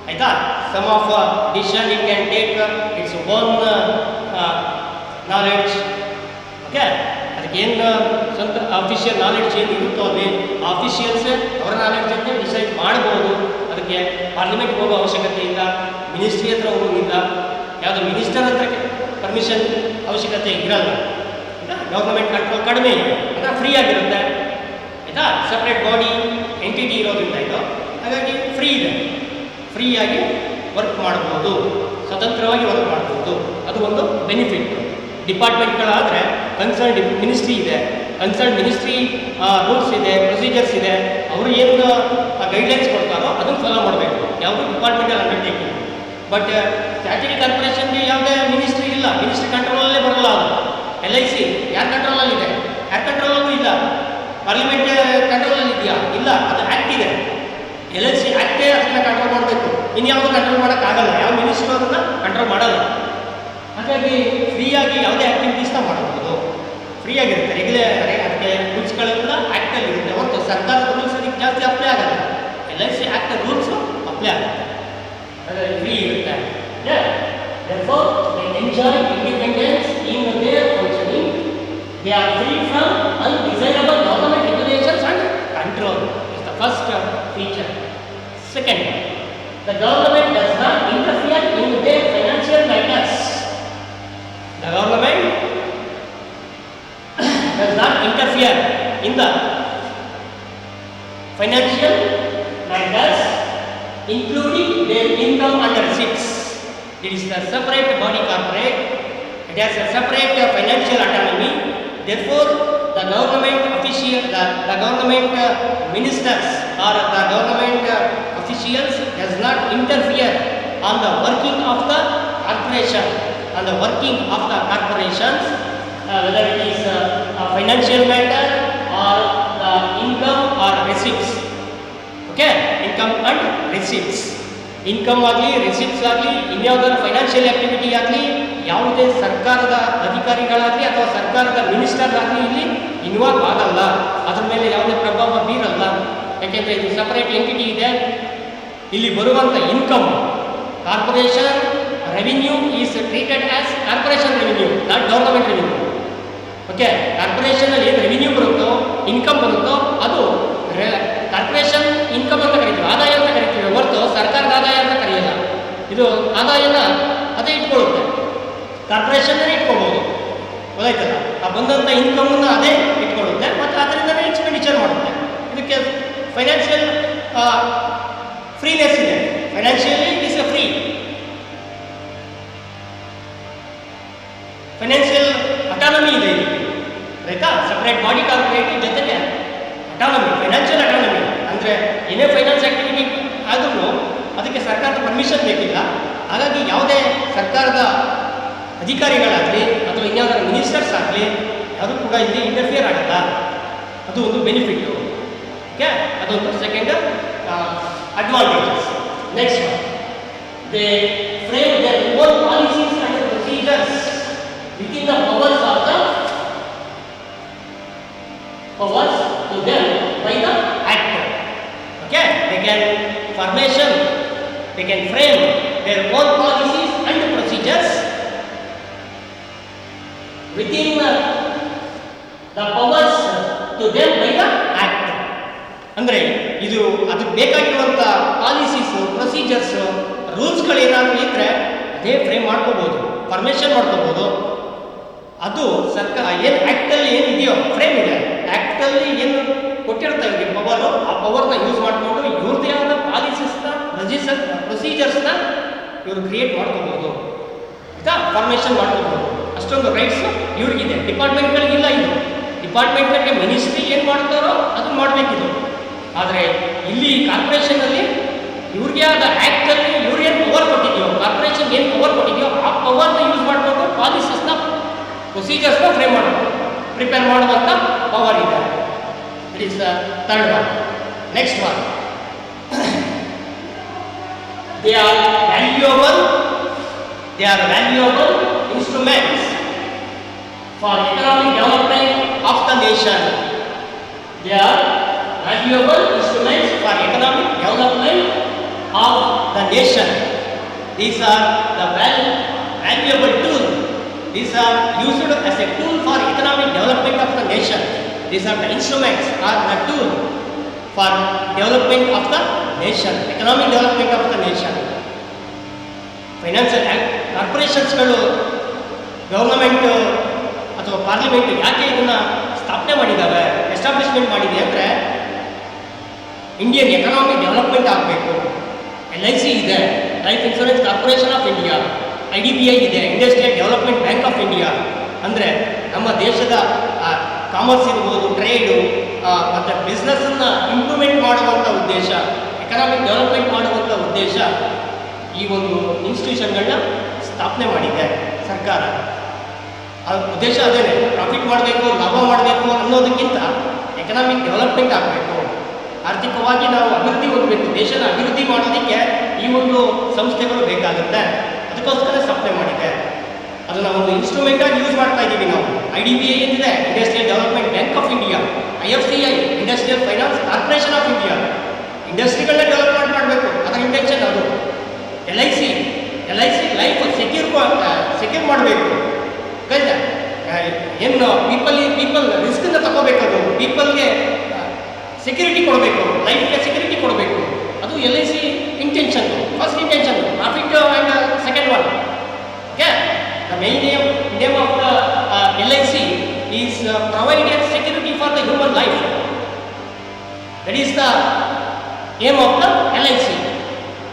ಆಯಿತಾ? some of decision it can take its own knowledge. Okay, ಅದಕ್ಕೇನು ಸ್ವಂತ ಅಫಿಷಿಯಲ್ ನಾಲೆಡ್ಜ್ ಏನು ಇರುತ್ತೋ ಅಲ್ಲಿ ಆಫಿಷಿಯಲ್ಸ್ ಅವರ ನಾಲೆಡ್ಜ್ ಜೊತೆ ಡಿಸೈಡ್ ಮಾಡ್ಬೋದು. ಅದಕ್ಕೆ ಪಾರ್ಲಿಮೆಂಟ್ಗೆ ಹೋಗೋ ಅವಶ್ಯಕತೆ ಇಲ್ಲ, ಮಿನಿಸ್ಟ್ರಿ ಹತ್ರ ಹೋಗೋದಿಲ್ಲ, ಯಾವುದೋ ಮಿನಿಸ್ಟರ್ ಹತ್ರ ಪರ್ಮಿಷನ್ ಅವಶ್ಯಕತೆ ಇರಲ್ಲ. ಗೌರ್ಮೆಂಟ್ ಕಂಟ್ರೋಲ್ ಕಡಿಮೆ ಇದೆ, ಅಂದರೆ ಫ್ರೀ ಆಗಿರುತ್ತೆ ಆಯಿತಾ. ಸಪ್ರೇಟ್ ಬಾಡಿ ಎಂಟಿಟಿ ಇರೋದ್ರಿಂದ ಇದು, ಹಾಗಾಗಿ ಫ್ರೀ ಇದೆ, ಫ್ರೀಯಾಗಿ ವರ್ಕ್ ಮಾಡ್ಬೋದು, ಸ್ವತಂತ್ರವಾಗಿ ವರ್ಕ್ ಮಾಡ್ಬೋದು. ಅದು ಒಂದು ಬೆನಿಫಿಟ್. ಡಿಪಾರ್ಟ್ಮೆಂಟ್ಗಳಾದರೆ ಕನ್ಸರ್ನ್ ಮಿನಿಸ್ಟ್ರಿ ಇದೆ, ಕನ್ಸರ್ನ್ ಮಿನಿಸ್ಟ್ರಿ ರೂಲ್ಸ್ ಇದೆ, ಪ್ರೊಸೀಜರ್ಸ್ ಇದೆ, ಅವರು ಏನು ಗೈಡ್ಲೈನ್ಸ್ ಕೊಡ್ತಾರೋ ಅದನ್ನು ಫಾಲೋ ಮಾಡಬೇಕು, ಯಾವುದು ಡಿಪಾರ್ಟ್ಮೆಂಟಲ್ ಅಂಡರ್ಟೇಕಿಂಗ್. ಬಟ್ ಸ್ಟ್ಯಾಟ್ಯೂಟರಿ ಕಾರ್ಪೊರೇಷನ್ಗೆ ಯಾವುದೇ ಮಿನಿಸ್ಟ್ರಿ ಇಲ್ಲ, ಮಿನಿಸ್ಟ್ರಿ ಕಂಟ್ರೋಲಲ್ಲೇ ಬರಲ್ಲ. ಅದು LIC ಯಾರ ಕಂಟ್ರೋಲಲ್ಲಿದೆ? ಯಾರ ಕಂಟ್ರೋಲಲ್ಲೂ ಇಲ್ಲ. ಪಾರ್ಲಿಮೆಂಟ್ ಕಂಟ್ರೋಲಲ್ಲಿ ಇದೆಯಾ? ಇಲ್ಲ, ಅದು ಆ್ಯಕ್ಟ್ ಇದೆ. LIC ಆ್ಯಕ್ಟೇ ಅದನ್ನು ಕಂಟ್ರೋಲ್ ಮಾಡಬೇಕು, ಇನ್ಯಾವುದು ಕಂಟ್ರೋಲ್ ಮಾಡೋಕ್ಕಾಗಲ್ಲ, ಯಾವ ಮಿನಿಸ್ಟ್ರು ಅದನ್ನು ಕಂಟ್ರೋಲ್ ಮಾಡಲ್ಲ. ಹಾಗಾಗಿ ಫ್ರೀಯಾಗಿ ಯಾವುದೇ ಆ್ಯಕ್ಟಿವಿಟೀಸ್ನ ಮಾಡ್ಬೋದು, ಫ್ರೀಯಾಗಿರುತ್ತೆ. ಅದಕ್ಕೆ ರೂಲ್ಸ್ಗಳೆಲ್ಲ ಆ್ಯಕ್ಟಲ್ಲಿರುತ್ತೆ, ಹೊರತು ಸರ್ಕಾರದ ರೂಲ್ಸ್ ಅದಕ್ಕೆ ಜಾಸ್ತಿ ಅಪ್ಲೈ ಆಗಲ್ಲ. LIC ಆ್ಯಕ್ಟ್ ರೂಲ್ಸು ಅಪ್ಲೈ ಆಗುತ್ತೆ, ಹಾಗಾಗಿ ಫ್ರೀ ಇರುತ್ತೆ. Therefore, they enjoy independence in their functioning. They are free from undesirable government regulations and control. It's the first feature. Second, the government does not interfere in their financial matters. The government does not interfere in the financial matters, including their income and receipts. It is a separate body corporate. It has a separate financial autonomy. Therefore, the government the government ministers or the government officials does not interfere on the working of the corporation, on the working of the corporations, whether it is a financial matter or the income or receipts. Okay, income and receipts. Income ಆಗಲಿ, receipts ಆಗಲಿ, ಇನ್ಯಾವುದಾದ್ರು financial activity ಆಗಲಿ, ಯಾವುದೇ ಸರ್ಕಾರದ ಅಧಿಕಾರಿಗಳಾಗಲಿ ಅಥವಾ ಸರ್ಕಾರದ minister ಆಗಲಿ ಇಲ್ಲಿ involve ಆಗಲ್ಲ, ಅದ್ರ ಮೇಲೆ ಯಾವುದೇ ಪ್ರಭಾವ ಬೀರಲ್ಲ. ಯಾಕೆಂದರೆ ಇದು ಸಪರೇಟ್ ಎಂಟಿಟಿ ಇದೆ. ಇಲ್ಲಿ ಬರುವಂಥ income corporation revenue is treated as corporation revenue, not government revenue. Okay, ಕಾರ್ಪೊರೇಷನಲ್ಲಿ ಏನು ರೆವಿನ್ಯೂ ಬರುತ್ತೋ, ಇನ್ಕಮ್ ಬರುತ್ತೋ, ಅದು ಕಾರ್ಪೊರೇಷನ್ ಇನ್ಕಮ್ ಅಂತ ಕರಿತೀವಿ, ಆದಾಯ ಅಂತ ಕರಿತೀವಿ, ಹೊರತು ಸರ್ಕಾರದ ಆದಾಯ ಅಂತ ಕರೆಯಲ್ಲ. ಇದು ಆದಾಯನ ಅದೇ ಇಟ್ಕೊಳ್ಳುತ್ತೆ, ಕಾರ್ಪೊರೇಷನ್ನೇ ಇಟ್ಕೊಳ್ಬೋದು, ಗೊತ್ತಾಯ್ತಲ್ಲ. ಆ ಬಂದಂಥ ಇನ್ಕಮನ್ನು ಅದೇ ಇಟ್ಕೊಳ್ಳುತ್ತೆ ಮತ್ತು ಅದರಿಂದನೇ ಎಕ್ಸ್ಪೆಂಡಿಚರ್ ಮಾಡುತ್ತೆ. ಇದಕ್ಕೆ ಫೈನಾನ್ಷಿಯಲ್ ಫ್ರೀನೆಸ್ ಇದೆ, financially it is A free. Financial autonomy ಇದೆ ಇಲ್ಲಿ, ಆಯಿತಾ. ಸಪ್ರೇಟ್ ಬಾಡಿ ಕಾರ್ಪೊರೇಟ್ ಜೊತೆಗೆ ಅಟಾನಮಿ, ಫೈನಾನ್ಷಿಯಲ್ ಅಟಾನಮಿ ಅಂದರೆ ಏನೇ ಫೈನಾನ್ಸ್ ಆ್ಯಕ್ಟಿವಿಟಿ ಆದ್ರೂ ಅದಕ್ಕೆ ಸರ್ಕಾರದ ಪರ್ಮಿಷನ್ ಬೇಕಿಲ್ಲ. ಹಾಗಾಗಿ ಯಾವುದೇ ಸರ್ಕಾರದ ಅಧಿಕಾರಿಗಳಾಗಲಿ ಅಥವಾ ಇನ್ಯಾವುದಾದ್ರು ಮಿನಿಸ್ಟರ್ಸ್ ಆಗಲಿ ಯಾರು ಕೂಡ ಇಲ್ಲಿ ಇಂಟರ್ಫಿಯರ್ ಆಗಲ್ಲ. ಅದು ಒಂದು ಬೆನಿಫಿಟ್ಟು. ಓಕೆ, ಅದೊಂದು second advantages. Next, they frame their own policies and procedures within the powers of the powers to them by the act. Okay, they can frame their own policies and procedures within the powers to them by the act. ಅಂದರೆ ಇದು ಅದಕ್ಕೆ ಬೇಕಾಗಿರುವಂಥ policies, procedures, ರೂಲ್ಸ್ಗಳೇನಾದರೂ ಇದ್ದರೆ ಅದೇ frame ಮಾಡ್ಕೋಬೋದು, permission ಮಾಡ್ಕೋಬೋದು. ಅದು ಸರ್ಕಾರ ಏನು ಆ್ಯಕ್ಟಲ್ಲಿ ಏನಿದೆಯೋ ಫ್ರೇಮ್ ಇದೆ, ಆ್ಯಕ್ಟಲ್ಲಿ ಏನು ಕೊಟ್ಟಿರ್ತಾರೆ ಇವರಿಗೆ ಪವರು, ಆ ಪವರ್ನ ಯೂಸ್ ಮಾಡಿಕೊಂಡು ಇವ್ರದ್ದೇ ಆದ ಪಾಲಿಸೀಸ್ನ, ಪ್ರೊಸೀಜರ್ಸ್ನ ಇವರು ಕ್ರಿಯೇಟ್ ಮಾಡ್ಕೋಬೋದು, ಆಯಿತಾ, ಫಾರ್ಮೇಷನ್ ಮಾಡ್ಕೋಬೋದು. ಅಷ್ಟೊಂದು ರೈಟ್ಸು ಇವ್ರಿಗಿದೆ, ಡಿಪಾರ್ಟ್ಮೆಂಟ್ಗಳಿಗಿಲ್ಲ. ಇದು ಡಿಪಾರ್ಟ್ಮೆಂಟ್ಗಳಿಗೆ ಮಿನಿಸ್ಟ್ರಿ ಏನು ಮಾಡ್ತಾರೋ ಅದನ್ನು ಮಾಡಬೇಕಿದು. ಆದರೆ ಇಲ್ಲಿ ಕಾರ್ಪೊರೇಷನಲ್ಲಿ ಇವ್ರಿಗೆ ಆದ ಆ್ಯಕ್ಟಲ್ಲಿ ಇವ್ರು ಏನು ಪವರ್ ಕೊಟ್ಟಿದೆಯೋ, ಕಾರ್ಪೊರೇಷನ್ ಏನು ಪವರ್ ಕೊಟ್ಟಿದೆಯೋ ಆ ಪವರ್ನ ಯೂಸ್ ಮಾಡಿಕೊಂಡು ಪಾಲಿಸೀಸ್ನ, ಪ್ರೊಸೀಜರ್ಸ್ನ ಫ್ರೇಮ್ ಮಾಡಬೇಕು, ಪ್ರಿಪೇರ್ ಮಾಡುವಂಥ ಪವರ್ ಇದೆ. It is the third one. Next one, they are valuable instruments for economic development of the nation. They are valuable instruments for economic development of the nation. These are the valuable tool. These are used as a tool for economic development of the nation. These are the instruments or the tool for development of the nation, economic development of the nation. Financial ಕಾರ್ಪೊರೇಷನ್ಸ್ಗಳು government ಅಥವಾ parliament ಯಾಕೆ ಇದನ್ನು ಸ್ಥಾಪನೆ ಮಾಡಿದ್ದಾವೆ, establishment ಮಾಡಿದೆ ಅಂದರೆ Indian economy development ಆಗಬೇಕು. LIC ಇದೆ, life insurance corporation of India, IDBI ಇದೆ, industrial development bank of India. ಅಂದರೆ ನಮ್ಮ ದೇಶದ ಕಾಮರ್ಸ್ ಇರ್ಬೋದು, ಟ್ರೇಡು ಮತ್ತು ಬಿಸ್ನೆಸ್ಸನ್ನು ಇಂಪ್ರೂವ್ಮೆಂಟ್ ಮಾಡುವಂಥ ಉದ್ದೇಶ, ಎಕನಾಮಿಕ್ ಡೆವಲಪ್ಮೆಂಟ್ ಮಾಡುವಂಥ ಉದ್ದೇಶ ಈ ಒಂದು ಇನ್ಸ್ಟಿಟ್ಯೂಷನ್ಗಳನ್ನ ಸ್ಥಾಪನೆ ಮಾಡಿದೆ ಸರ್ಕಾರ. ಆ ಉದ್ದೇಶ ಅದೇನೆ, ಪ್ರಾಫಿಟ್ ಮಾಡಬೇಕು, ಲಾಭ ಮಾಡಬೇಕು ಅನ್ನೋದಕ್ಕಿಂತ ಎಕನಾಮಿಕ್ ಡೆವಲಪ್ಮೆಂಟ್ ಆಗಬೇಕು, ಆರ್ಥಿಕವಾಗಿ ನಾವು ಅಭಿವೃದ್ಧಿ ಹೊಂದಬೇಕು, ದೇಶನ ಅಭಿವೃದ್ಧಿ ಮಾಡೋದಕ್ಕೆ ಈ ಒಂದು ಸಂಸ್ಥೆಗಳು ಬೇಕಾಗುತ್ತೆ. ಅದಕ್ಕೋಸ್ಕರ ಸ್ಥಾಪನೆ ಮಾಡಿದೆ. ಅದನ್ನು ಒಂದು ಇನ್ಸ್ಟ್ರೂಮೆಂಟಾಗಿ ಯೂಸ್ ಮಾಡ್ತಾ ಇದ್ದೀವಿ ನಾವು. IDBI ಏನಿದೆ, industrial development bank of India, IFCI industrial finance corporation of India, ಇಂಡಸ್ಟ್ರಿಗಳನ್ನ ಡೆವಲಪ್ಮೆಂಟ್ ಮಾಡಬೇಕು, ಅದರ ಇಂಟೆನ್ಷನ್ ಅದು. LIC ಲೈಫ್ ಸೆಕ್ಯೂರ್ ಮಾಡಬೇಕು. ಏನು ಪೀಪಲ್ ರಿಸ್ಕನ್ನು ತಗೋಬೇಕದು, ಪೀಪಲ್ಗೆ ಸೆಕ್ಯೂರಿಟಿ ಕೊಡಬೇಕು, ಲೈಫ್ಗೆ ಸೆಕ್ಯೂರಿಟಿ ಕೊಡಬೇಕು. ಅದು LIC intention, first intention, profit and second one. Okay, the main name of the LIC is provided security for the human life. That is the aim of the LIC.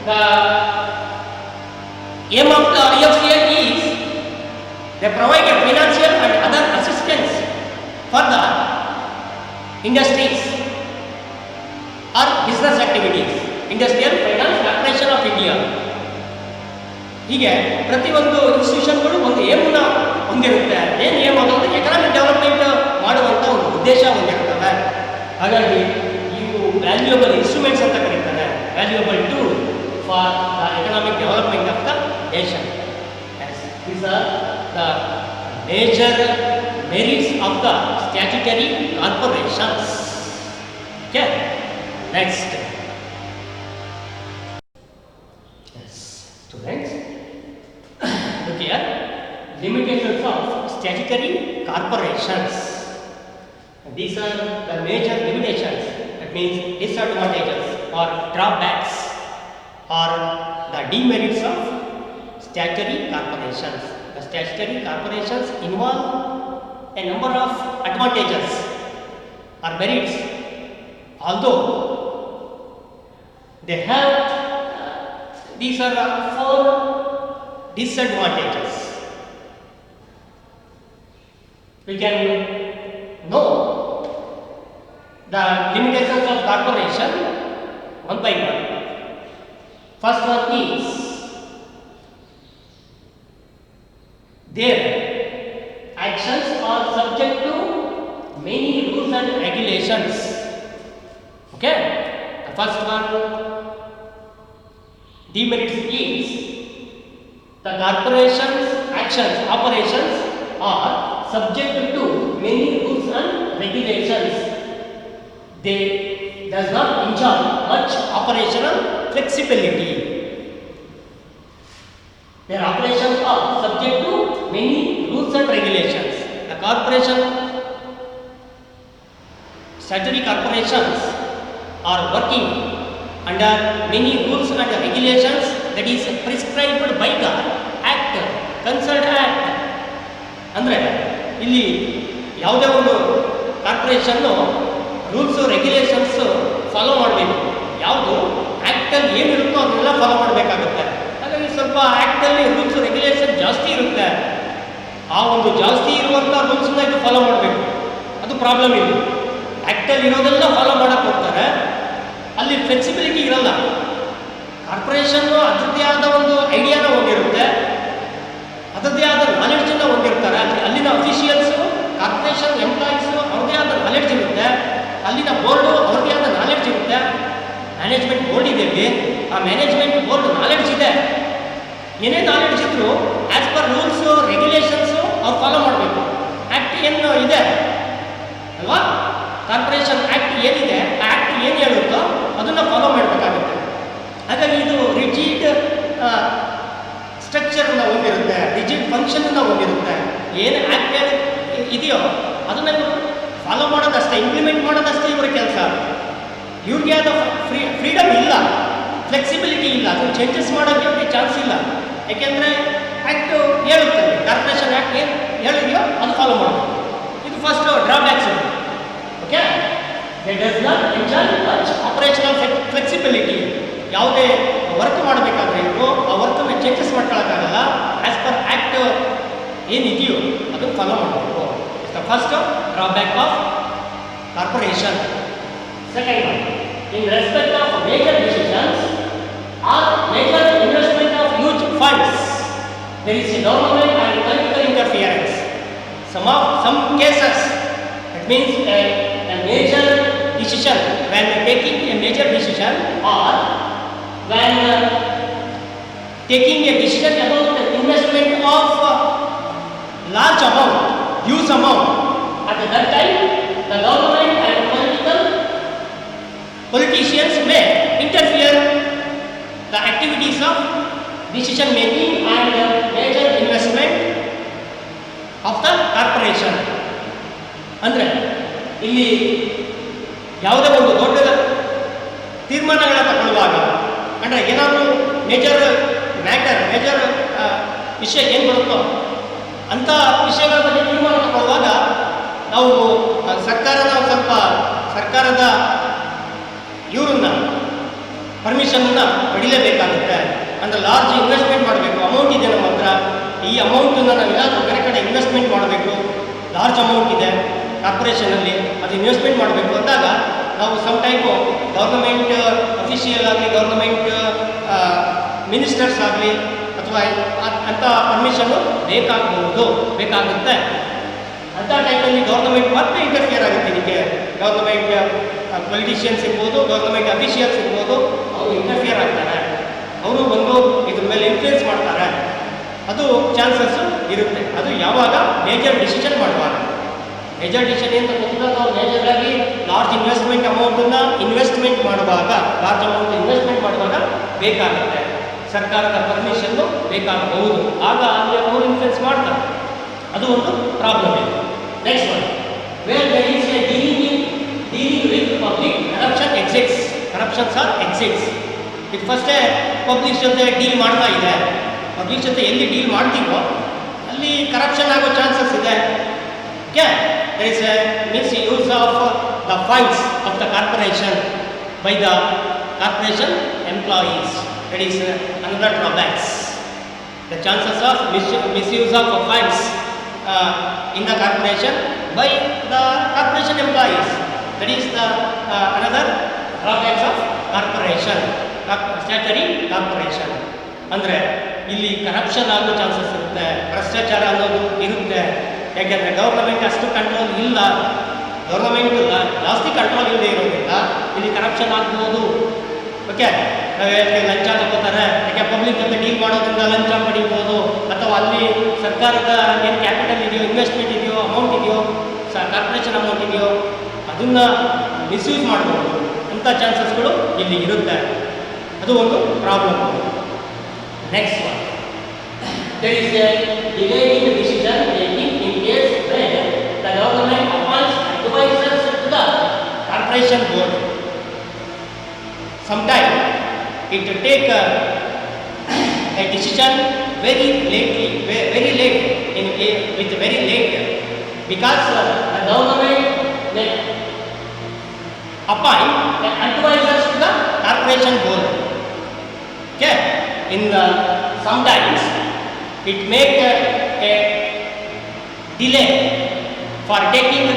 The aim of the IFCI is they provide a financial and other assistance for the industries or business activities. Industrial Finance Corporation of India. ಹೀಗೆ ಪ್ರತಿಯೊಂದು ಇನ್ಸ್ಟಿಟ್ಯೂಷನ್ಗಳು ಒಂದು ಏಮನ್ನು ಹೊಂದಿರುತ್ತೆ. ಏನು aim ಅನ್ನೋದು economic development ಮಾಡುವಂಥ ಒಂದು ಉದ್ದೇಶ ಹೊಂದಿರ್ತವೆ. ಹಾಗಾಗಿ ಇವು ವ್ಯಾಲ್ಯೂಯಬಲ್ ಇನ್ಸ್ಟ್ರೂಮೆಂಟ್ಸ್ ಅಂತ ಕರೀತಾರೆ, valuable tool for the economic development of the nation. Yes, these are the major merits of the statutory corporations. Okay, next. Yes, students, look here. Limitations of statutory corporations. These are the major limitations. That means disadvantages or drawbacks or the demerits of statutory corporations. The statutory corporations involve a number of advantages or merits, although they have these are 4 disadvantages. We can know the limitations of corporation one by one. First one is their actions are subject to many rules and regulations. Okay, the first one demerits is the corporation's actions, operations are subject to many rules and regulations. They does not enjoy much operational flexibility. Their operations are subject to many rules and regulations. The statutory corporations are working under many rules and regulations that is prescribed by the Act, Concerned Act. ಅಂದರೆ ಇಲ್ಲಿ ಯಾವುದೇ ಒಂದು corporation rules regulations follow ಮಾಡಬೇಕು. ಯಾವುದು ಆ್ಯಕ್ಟಲ್ಲಿ ಏನಿರುತ್ತೋ ಅದನ್ನೆಲ್ಲ follow ಮಾಡಬೇಕಾಗುತ್ತೆ. ಹಾಗಾಗಿ ಸ್ವಲ್ಪ ಆ್ಯಕ್ಟಲ್ಲಿ ರೂಲ್ಸ್ ರೆಗ್ಯುಲೇಷನ್ ಜಾಸ್ತಿ ಇರುತ್ತೆ. ಆ ಒಂದು ಜಾಸ್ತಿ ಇರುವಂಥ ರೂಲ್ಸನ್ನ ಇದು ಫಾಲೋ ಮಾಡಬೇಕು. ಅದು ಪ್ರಾಬ್ಲಮ್ ಇಲ್ಲ. ಆ್ಯಕ್ಟಲ್ಲಿ ಇರೋದೆಲ್ಲ ಫಾಲೋ ಮಾಡೋಕ್ಕೆ ಹೋಗ್ತಾರೆ, ಅಲ್ಲಿ ಫ್ಲೆಕ್ಸಿಬಿಲಿಟಿ ಇರಲ್ಲ. ಕಾರ್ಪೊರೇಷನ್ನು ಅದರದ್ದೇ ಆದ ಒಂದು ಐಡಿಯಾನ ಹೊಂದಿರುತ್ತೆ, ಅದರದ್ದೇ ಆದ ನಾಲೆಡ್ಜನ್ನು ಹೊಂದಿರ್ತಾರೆ. ಅಲ್ಲಿನ ಅಫಿಷಿಯಲ್ಸು, ಕಾರ್ಪೊರೇಷನ್ ಎಂಪ್ಲಾಯೀಸು ಅವ್ರದ್ದೇ ಆದ ನಾಲೆಡ್ಜ್ ಇರುತ್ತೆ, ಅಲ್ಲಿನ ಬೋರ್ಡು ಅವ್ರದ್ದೇ ಆದ ನಾಲೆಡ್ಜ್ ಇರುತ್ತೆ. ಮ್ಯಾನೇಜ್ಮೆಂಟ್ ಬೋರ್ಡ್ ಇದೆ ಇಲ್ಲಿ, ಆ ಮ್ಯಾನೇಜ್ಮೆಂಟ್ ಬೋರ್ಡ್ ನಾಲೆಡ್ಜ್ ಇದೆ. ಏನೇ ನಾಲೆಡ್ಜ್ ಇದ್ದರೂ ಆ್ಯಸ್ ಪರ್ ರೂಲ್ಸು ರೆಗ್ಯುಲೇಷನ್ಸು ಅವ್ರು ಫಾಲೋ ಮಾಡಬೇಕು. ಆ್ಯಕ್ಟ್ ಏನು ಇದೆ ಅಲ್ವಾ, ಕಾರ್ಪೊರೇಷನ್ ಆ್ಯಕ್ಟ್ ಏನಿದೆ, ಆ ಆ್ಯಕ್ಟ್ ಏನು ಹೇಳುತ್ತೋ ಅದನ್ನು ಫಾಲೋ ಮಾಡಬೇಕಾಗುತ್ತೆ. ಹಾಗಾಗಿ ಇದು ರಿಜಿಡ್ ಏನು ಆ್ಯಕ್ಟ್ ಇದೆಯೋ ಅದನ್ನು ಇವರು ಫಾಲೋ ಮಾಡೋದಷ್ಟೇ, ಇಂಪ್ಲಿಮೆಂಟ್ ಮಾಡೋದಷ್ಟೇ ಇವರ ಕೆಲಸ. ಇವ್ರಿಗೆ ಅದು ಫ್ರೀಡಮ್ ಇಲ್ಲ, ಫ್ಲೆಕ್ಸಿಬಿಲಿಟಿ ಇಲ್ಲ, ಅದು ಚೇಂಜಸ್ ಮಾಡೋಕ್ಕೆ ಅವ್ರಿಗೆ ಚಾನ್ಸ್ ಇಲ್ಲ. ಯಾಕೆಂದರೆ ಆ್ಯಕ್ಟು ಹೇಳುತ್ತದೆ, ಕಾರ್ಪೊರೇಷನ್ ಆ್ಯಕ್ಟ್ ಏನು ಹೇಳಿದೆಯೋ ಅದು ಫಾಲೋ ಮಾಡಬೇಕು. ಇದು first drawbacks. Okay, they does not enjoy much operational flexibility. ಯಾವುದೇ ವರ್ಕ್ ಮಾಡಬೇಕಾದ್ರೆ ಇವರು ಆ ವರ್ಕನ್ನು ಚೇಂಜಸ್ ಮಾಡ್ಕೊಳ್ಳೋಕ್ಕಾಗಲ್ಲ. ಆ್ಯಸ್ ಪರ್ ಆ್ಯಕ್ಟ್ ಏನಿದೆಯೋ ಅದನ್ನು ಫಾಲೋ ಮಾಡಬೇಕು. It's the first drawback of corporation. Second one, in respect of major decisions or major investment of huge funds, there is a government and political interference. Some cases, it means a major decision, when taking a major decision or when taking a decision about the investment of large amount, huge amount, at that time the government and politicians may interfere the activities of decision making and major investment of the corporation. ಅಂದರೆ ಇಲ್ಲಿ ಯಾವುದೇ ಒಂದು ದೊಡ್ಡ ತೀರ್ಮಾನಗಳನ್ನು ತಗೊಳ್ಳುವಾಗ, ಅಂದರೆ ಏನಾದರೂ major matter, major ವಿಷಯ ಏನು ಬರುತ್ತೋ ಅಂಥ ವಿಷಯಗಳ ಬಗ್ಗೆ ತೀರ್ಮಾನ ತಗೊಳ್ಳುವಾಗ ನಾವು ಸರ್ಕಾರದ ಇವರನ್ನ ಪರ್ಮಿಷನ್ನ ಪಡಿಲೇಬೇಕಾಗುತ್ತೆ. ಅಂದರೆ ಲಾರ್ಜ್ ಇನ್ವೆಸ್ಟ್ಮೆಂಟ್ ಮಾಡಬೇಕು, ಅಮೌಂಟ್ ಇದೆ ನಮ್ಮ ಹತ್ರ, ಈ ಅಮೌಂಟನ್ನು ನಾವು ಏನಾದರೂ ಬೇರೆ ಕಡೆ ಇನ್ವೆಸ್ಟ್ಮೆಂಟ್ ಮಾಡಬೇಕು, ಲಾರ್ಜ್ ಅಮೌಂಟ್ ಇದೆ ಕಾರ್ಪೊರೇಷನಲ್ಲಿ, ಅದು ಇನ್ವೆಸ್ಟ್ಮೆಂಟ್ ಮಾಡಬೇಕು ಅಂದಾಗ ನಾವು ಸಮ್ ಟೈಮು ಗೌರ್ನಮೆಂಟ್ ಅಫಿಷಿಯಲ್ ಆಗಲಿ, ಗೌರ್ನಮೆಂಟ್ ಮಿನಿಸ್ಟರ್ಸ್ ಆಗಲಿ ಅಥವಾ ಅಂಥ ಪರ್ಮಿಷನ್ನು ಬೇಕಾಗುತ್ತೆ. ಅಂಥ ಟೈಮಲ್ಲಿ ಗೌರ್ನಮೆಂಟ್ ಮತ್ತೆ ಇಂಟರ್ಫಿಯರ್ ಆಗುತ್ತೆ. ಇದಕ್ಕೆ ಗೌರ್ನಮೆಂಟ್ ಪೊಲಿಟಿಷಿಯನ್ಸ್ ಇರ್ಬೋದು, ಗೌರ್ನಮೆಂಟ್ ಅಫಿಷಿಯಲ್ಸ್ ಇರ್ಬೋದು, ಅವರು ಇಂಟರ್ಫಿಯರ್ ಆಗ್ತಾರೆ, ಅವರು ಬಂದು ಇದ್ರ ಮೇಲೆ ಇನ್ಫ್ಲೂಯೆನ್ಸ್ ಮಾಡ್ತಾರೆ. ಅದು ಚಾನ್ಸಸ್ಸು ಇರುತ್ತೆ. ಅದು ಯಾವಾಗ ಮೇಜರ್ ಡಿಸಿಷನ್ ಮಾಡುವಾಗ. ಮೇಜರ್ ಡಿಸಿಷನ್ ಅಂತ ಗೊತ್ತಿಲ್ಲ, ನಾವು ಮೇಜರಾಗಿ ಲಾರ್ಜ್ ಅಮೌಂಟನ್ನು ಇನ್ವೆಸ್ಟ್ಮೆಂಟ್ ಮಾಡುವಾಗ ಬೇಕಾಗುತ್ತೆ, ಸರ್ಕಾರದ ಪರ್ಮಿಷನ್ನು ಬೇಕಾಗಬಹುದು. ಆಗ ಅಲ್ಲಿ ಅವರು ಇನ್ಫ್ಲೂಯೆನ್ಸ್ ಮಾಡ್ತಾರೆ. ಅದು ಒಂದು ಪ್ರಾಬ್ಲಮ್ ಇದೆ. Next one, where there is a dealing with public, corruptions are exits. ಇದು ಫಸ್ಟೇ ಪಬ್ಲಿಕ್ ಜೊತೆ ಡೀಲ್ ಮಾಡ್ತಾ ಇದೆ. ಪಬ್ಲಿಕ್ ಜೊತೆ ಎಲ್ಲಿ ಡೀಲ್ ಮಾಡ್ತೀವೋ ಅಲ್ಲಿ ಕರಪ್ಷನ್ ಆಗೋ ಚಾನ್ಸಸ್ ಇದೆ. Okay, there is a misuse of the funds of the corporation by the corporation employees. That is another drawbacks. The chances of misuse of funds in the corporation by the corporation employees. That is the another drawbacks of corporation, statutory corporation. ಅಂದರೆ ಇಲ್ಲಿ corruption ಆಗೋ chances ಇರುತ್ತೆ, ಭ್ರಷ್ಟಾಚಾರ ಅನ್ನೋದು ಇರುತ್ತೆ. ಯಾಕೆಂದರೆ government ಅಷ್ಟು control ಇಲ್ಲ, ಗೌರ್ನಮೆಂಟ್ ಜಾಸ್ತಿ ಕಂಟ್ರೋಲ್ ಇಲ್ಲದೆ ಇರೋದ್ರಿಂದ ಇಲ್ಲಿ ಕರಪ್ಷನ್ ಆಗ್ಬೋದು. ಓಕೆ, ಲಂಚ ತಗೋತಾರೆ, ಯಾಕೆ ಪಬ್ಲಿಕ್ ಜೊತೆ ಡೀಲ್ ಮಾಡೋದ್ರಿಂದ ಲಂಚ ಪಡಿಬೋದು. ಅಥವಾ ಅಲ್ಲಿ ಸರ್ಕಾರದ ಏನು ಕ್ಯಾಪಿಟಲ್ ಇದೆಯೋ, ಇನ್ವೆಸ್ಟ್ಮೆಂಟ್ ಇದೆಯೋ, ಅಮೌಂಟ್ ಇದೆಯೋ, ಕಾರ್ಪೊರೇಷನ್ ಅಮೌಂಟ್ ಇದೆಯೋ, ಅದನ್ನು ಮಿಸ್ಯೂಸ್ ಮಾಡ್ಬೋದು. ಅಂಥ ಚಾನ್ಸಸ್ಗಳು ಇಲ್ಲಿ ಇರುತ್ತೆ. ಅದು ಒಂದು problem. Next one, there is a delay in decision making in case where the government appoints advisers to the corporation board. Sometimes it take a decision very late because the government may appoint the advisors to the corporation board. Okay, sometimes it make a delay for taking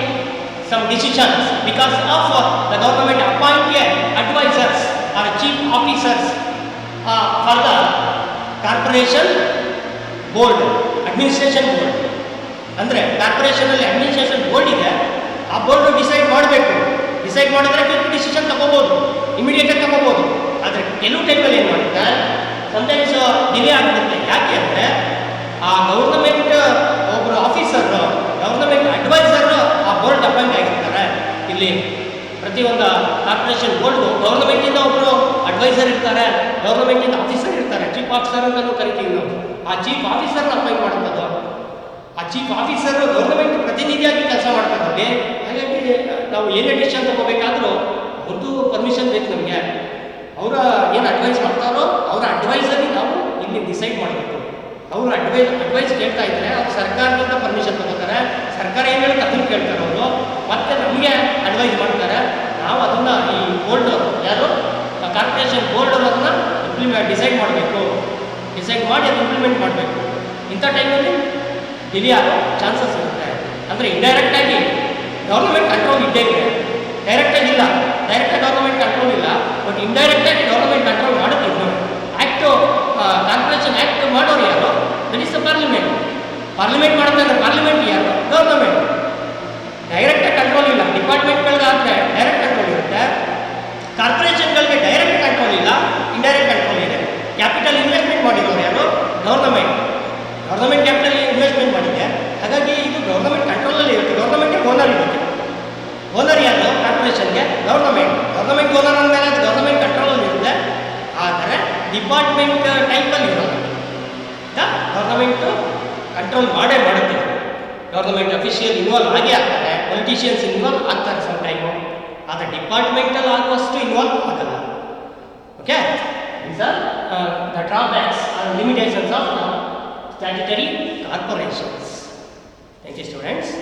some decisions because of the government appoint advisors or chief officers for the corporation board, administration board. ಅಂದರೆ ಕಾರ್ಪೊರೇಷನಲ್ಲಿ administration board ಇದೆ, ಆ board decide ಮಾಡಿದ್ರೆ quick decision ತಗೋಬೋದು, ಇಮಿಡಿಯೇಟಾಗಿ ತಗೋಬೋದು. ಆದರೆ ಕೆಲವು ಟೈಮಲ್ಲಿ ಏನು ಮಾಡುತ್ತೆ, ಸಮಟೈಮ್ಸ್ ಡಿಲೇ ಆಗಿರುತ್ತೆ. ಯಾಕೆ ಅಂದರೆ ಆ ಗೌರ್ನಮೆಂಟ್ ಒಬ್ಬರು ಆಫೀಸರು, ಗೌರ್ನಮೆಂಟ್ ಅಡ್ವೈಸರು ಆ ಬೋರ್ಡ್ ಅಪಾಯಿಂಟ್ ಆಗಿರ್ತಾರೆ. ಇಲ್ಲಿ ಪ್ರತಿಯೊಂದು ಕಾರ್ಪೊರೇಷನ್ ಬೋರ್ಡ್ಗೂ ಗೌರ್ನಮೆಂಟಿಂದ ಒಬ್ಬರು ಅಡ್ವೈಸರ್ ಇರ್ತಾರೆ, ಗೌರ್ನಮೆಂಟಿಂದ ಆಫೀಸರ್ ಇರ್ತಾರೆ, ಚೀಫ್ ಆಫೀಸರ್ ಅಂತಲೂ ಕರಿತೀವಿ ನಾವು. ಆ ಚೀಫ್ ಆಫೀಸರ್ನ ಅಪಾಯಿಂಟ್ ಮಾಡುವಂಥದ್ದು ಆ ಚೀಫ್ ಆಫೀಸರ್ ಗೌರ್ಮೆಂಟ್ ಪ್ರತಿನಿಧಿಯಾಗಿ ಕೆಲಸ ಮಾಡ್ತಾರೆ ಅಲ್ಲಿ. ಹಾಗಾಗಿ ನಾವು ಏನೇ ಡಿಸಿಷನ್ ತಗೋಬೇಕಾದ್ರೂ ಅವ್ರದ್ದು ಪರ್ಮಿಷನ್ ಬೇಕು ನಮಗೆ. ಅವರ ಏನು ಅಡ್ವೈಸ್ ಮಾಡ್ತಾರೋ ಅವರ ಅಡ್ವೈಸಲ್ಲಿ ನಾವು ಇಲ್ಲಿ ಡಿಸೈಡ್ ಮಾಡಬೇಕು. ಅವರು ಅಡ್ವೈಸ್ ಕೇಳ್ತಾ ಇದ್ದಾರೆ, ಅವ್ರು ಸರ್ಕಾರದಿಂದ ಪರ್ಮಿಷನ್ ತಗೋತಾರೆ, ಸರ್ಕಾರ ಏನು ಹೇಳುತ್ತೆ ಅದನ್ನು ಕೇಳ್ತಾರೆ ಅವರು, ಮತ್ತೆ ನಮಗೆ ಅಡ್ವೈಸ್ ಮಾಡ್ತಾರೆ. ನಾವು ಅದನ್ನು ಈ ಬೋರ್ಡ್ ಯಾರು ಕಾರ್ಪೊರೇಷನ್ ಬೋರ್ಡ್ ಅದನ್ನು ಡಿಸೈಡ್ ಮಾಡಬೇಕು, ಡಿಸೈಡ್ ಮಾಡಿ ಅದು ಇಂಪ್ಲಿಮೆಂಟ್ ಮಾಡಬೇಕು. ಇಂಥ ಟೈಮಲ್ಲಿ ಡಿಲೇ ಆಗೋ ಚಾನ್ಸಸ್ ಇರುತ್ತೆ. ಅಂದರೆ ಇಂಡೈರೆಕ್ಟಾಗಿ ಗೌರ್ಮೆಂಟ್ ಕಂಟ್ರೋಲ್ ಇದ್ದೇ ಇದೆ, ಡೈರೆಕ್ಟಾಗಿ ಇಲ್ಲ. ಡೈರೆಕ್ಟಾಗಿ ಗೌರ್ಮೆಂಟ್ ಕಂಟ್ರೋಲ್ ಇಲ್ಲ, ಬಟ್ ಇಂಡೈರೆಕ್ಟಾಗಿ ಗೌರ್ಮೆಂಟ್ ಕಂಟ್ರೋಲ್ ಮಾಡುತ್ತೆ. ಆ್ಯಕ್ಟು ಕಾರ್ಪೊರೇಷನ್ ಆ್ಯಕ್ಟ್ ಮಾಡೋರು ಯಾರು? That is the parliament. Parliament ಮಾಡುತ್ತೆ ಅಂದರೆ ಪಾರ್ಲಿಮೆಂಟ್ ಯಾರು? ಗೌರ್ಮೆಂಟ್. ಡೈರೆಕ್ಟಾಗಿ ಕಂಟ್ರೋಲ್ ಇಲ್ಲ. ಡಿಪಾರ್ಟ್ಮೆಂಟ್ಗಳಿಗಾದರೆ ಡೈರೆಕ್ಟ್ ಕಂಟ್ರೋಲ್ ಇರುತ್ತೆ, ಕಾರ್ಪೊರೇಷನ್ಗಳಿಗೆ ಡೈರೆಕ್ಟ್ ಕಂಟ್ರೋಲ್ ಇಲ್ಲ, ಇಂಡೈರೆಕ್ಟ್ ಕಂಟ್ರೋಲ್ ಇದೆ. ಕ್ಯಾಪಿಟಲ್ ಇನ್ವೆಸ್ಟ್ಮೆಂಟ್ ಮಾಡಿರೋರು ಯಾರು? ಗೌರ್ಮೆಂಟ್. ಗೌರ್ಮೆಂಟ್ ಕ್ಯಾಪಿಟಲ್ ಇನ್ವೆಸ್ಟ್ಮೆಂಟ್ ಮಾಡಿದೆ, ಹಾಗಾಗಿ ಇದು ಗೌರ್ಮೆಂಟ್ ಕಂಟ್ರೋಲಲ್ಲಿ ಇರುತ್ತೆ. ಗೌರ್ಮೆಂಟ್ಗೆ ಓನರ್ ಇರುತ್ತೆ. ಓನರ್ ಯಾರು? ಕಾರ್ಪೊರೇಷನ್ಗೆ ಗೌರ್ಮೆಂಟ್. ಗೌರ್ಮೆಂಟ್ ಓನರ್ ಅಂದಮೇಲೆ ಅದು ಗೌರ್ಮೆಂಟ್ ಕಂಟ್ರೋಲಲ್ಲಿ ಇರುತ್ತೆ. ಆದರೆ ಡಿಪಾರ್ಟ್ಮೆಂಟ್ ಟೈಪಲ್ಲಿ ಇರೋದು ಗೌರ್ಮೆಂಟು ಕಂಟ್ರೋಲ್ ಮಾಡೇ ಮಾಡುತ್ತೆ. ಗೌರ್ಮೆಂಟ್ ಅಫಿಷಿಯಲ್ ಇನ್ವಾಲ್ವ್ ಆಗೇ ಆಗ್ತಾರೆ, ಪೊಲಿಟಿಷಿಯನ್ಸ್ ಇನ್ವಾಲ್ವ್ ಆಗ್ತಾರೆ ಸಮ್ ಟೈಮು. ಆದರೆ ಡಿಪಾರ್ಟ್ಮೆಂಟಲ್ಲಿ ಆಗುವಷ್ಟು ಇನ್ವಾಲ್ವ್ ಆಗಲ್ಲ. Okay, these are the drawbacks or limitations of statutory corporations. Thank you students.